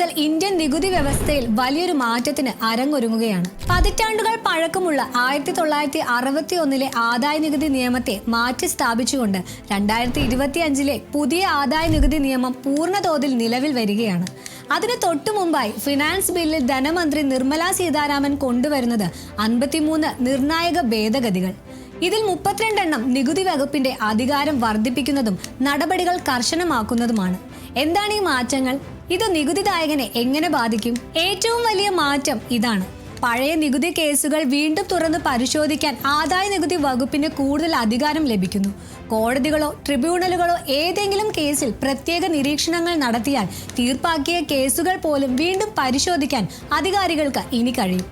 മുതൽ ഇന്ത്യൻ നികുതി വ്യവസ്ഥയിൽ വലിയൊരു മാറ്റത്തിന് അരങ്ങൊരുങ്ങുകയാണ്. പതിറ്റാണ്ടുകൾ പഴക്കമുള്ള 1961 ആദായ നികുതി നിയമത്തെ മാറ്റി സ്ഥാപിച്ചുകൊണ്ട് 2025 പുതിയ ആദായ നികുതി നിയമം പൂർണ്ണതോതിൽ നിലവിൽ വരികയാണ്. അതിന് തൊട്ടു മുമ്പായി ഫിനാൻസ് ബില്ലിൽ ധനമന്ത്രി നിർമ്മല സീതാരാമൻ കൊണ്ടുവരുന്നത് 53 നിർണായക ഭേദഗതികൾ. ഇതിൽ 32 എണ്ണം നികുതി വകുപ്പിന്റെ അധികാരം വർദ്ധിപ്പിക്കുന്നതും നടപടികൾ കർശനമാക്കുന്നതുമാണ്. എന്താണ് ഈ മാറ്റങ്ങൾ? ഇത് നികുതിദായകനെ എങ്ങനെ ബാധിക്കും? ഏറ്റവും വലിയ മാറ്റം ഇതാണ്. പഴയ നികുതി കേസുകൾ വീണ്ടും തുറന്ന് പരിശോധിക്കാൻ ആദായ നികുതി വകുപ്പിന് കൂടുതൽ അധികാരം ലഭിക്കുന്നു. കോടതികളോ ട്രിബ്യൂണലുകളോ ഏതെങ്കിലും കേസിൽ പ്രത്യേക നിരീക്ഷണങ്ങൾ നടത്തിയാൽ തീർപ്പാക്കിയ കേസുകൾ പോലും വീണ്ടും പരിശോധിക്കാൻ അധികാരികൾക്ക് ഇനി കഴിയും.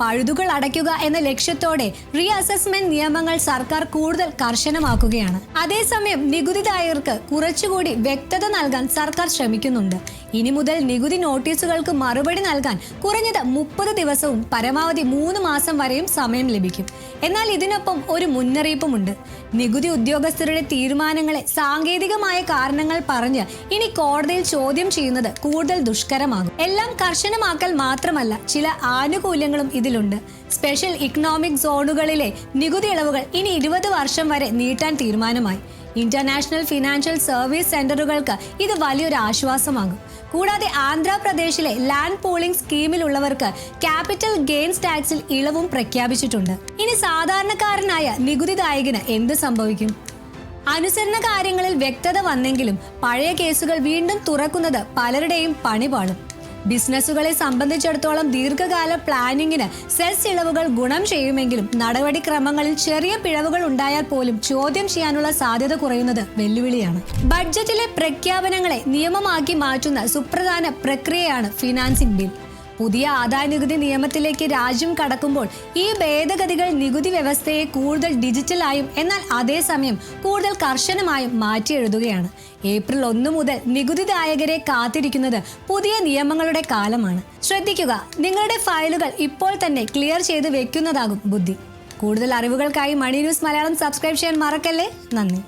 പഴുതുകൾ അടയ്ക്കുക എന്ന ലക്ഷ്യത്തോടെ റീ അസസ്മെന്റ് നിയമങ്ങൾ സർക്കാർ കൂടുതൽ കർശനമാക്കുകയാണ്. അതേസമയം നികുതിദായകർക്ക് കുറച്ചുകൂടി വ്യക്തത നൽകാൻ സർക്കാർ ശ്രമിക്കുന്നുണ്ട്. ഇനി മുതൽ നികുതി നോട്ടീസുകൾക്ക് മറുപടി നൽകാൻ കുറഞ്ഞത് 30 ദിവസവും പരമാവധി 3 മാസം വരെയും സമയം ലഭിക്കും. എന്നാൽ ഇതിനൊപ്പം ഒരു മുന്നറിയിപ്പുമുണ്ട്. നികുതി ഉദ്യോഗസ്ഥരുടെ തീരുമാനങ്ങളെ സാങ്കേതികമായ കാരണങ്ങൾ പറഞ്ഞ് ഇനി കോടതിയിൽ ചോദ്യം ചെയ്യുന്നത് കൂടുതൽ ദുഷ്കരമാകും. എല്ലാം കർശനമാക്കൽ മാത്രമല്ല, ചില ആനുകൂല്യങ്ങളും ഇതിലുണ്ട്. സ്പെഷ്യൽ ഇക്കണോമിക് സോണുകളിലെ നികുതി ഇളവുകൾ ഇനി 20 വർഷം വരെ നീട്ടാൻ തീരുമാനമായി. ഇന്റർനാഷണൽ ഫിനാൻഷ്യൽ സർവീസ് സെന്ററുകൾക്ക് ഇത് വലിയൊരു ആശ്വാസമാകും. കൂടാതെ ആന്ധ്രാപ്രദേശിലെ ലാൻഡ് പൂളിംഗ് സ്കീമിലുള്ളവർക്ക് ക്യാപിറ്റൽ ഗെയിൻസ് ടാക്സിൽ ഇളവും പ്രഖ്യാപിച്ചിട്ടുണ്ട്. ഇനി സാധാരണക്കാരനായ നികുതിദായകന് എന്ത് സംഭവിക്കും? അനുസരണ കാര്യങ്ങളിൽ വ്യക്തത വന്നെങ്കിലും പഴയ കേസുകൾ വീണ്ടും തുറക്കുന്നത് പലരുടെയും പണി പാളും. ബിസിനസ്സുകളെ സംബന്ധിച്ചിടത്തോളം ദീർഘകാല പ്ലാനിങ്ങിന് സെസ് ഇളവുകൾ ഗുണം ചെയ്യുമെങ്കിലും നടപടിക്രമങ്ങളിൽ ചെറിയ പിഴവുകൾ ഉണ്ടായാൽ പോലും ചോദ്യം ചെയ്യാനുള്ള സാധ്യത കുറയുന്നത് വെല്ലുവിളിയാണ്. ബഡ്ജറ്റിലെ പ്രഖ്യാപനങ്ങളെ നിയമമാക്കി മാറ്റുന്ന സുപ്രധാന പ്രക്രിയയാണ് ഫിനാൻസിംഗ് ബിൽ. പുതിയ ആദായ നികുതി നിയമത്തിലേക്ക് രാജ്യം കടക്കുമ്പോൾ ഈ ഭേദഗതികൾ നികുതി വ്യവസ്ഥയെ കൂടുതൽ ഡിജിറ്റലായും എന്നാൽ അതേസമയം കൂടുതൽ കർശനമായും മാറ്റിയെഴുതുകയാണ്. ഏപ്രിൽ 1 മുതൽ നികുതിദായകരെ കാത്തിരിക്കുന്നത് പുതിയ നിയമങ്ങളുടെ കാലമാണ്. ശ്രദ്ധിക്കുക, നിങ്ങളുടെ ഫയലുകൾ ഇപ്പോൾ തന്നെ ക്ലിയർ ചെയ്ത് വെക്കുന്നതാകും ബുദ്ധി. കൂടുതൽ അറിവുകൾക്കായി മണി ന്യൂസ് മലയാളം സബ്സ്ക്രൈബ് ചെയ്യാൻ മറക്കല്ലേ. നന്ദി.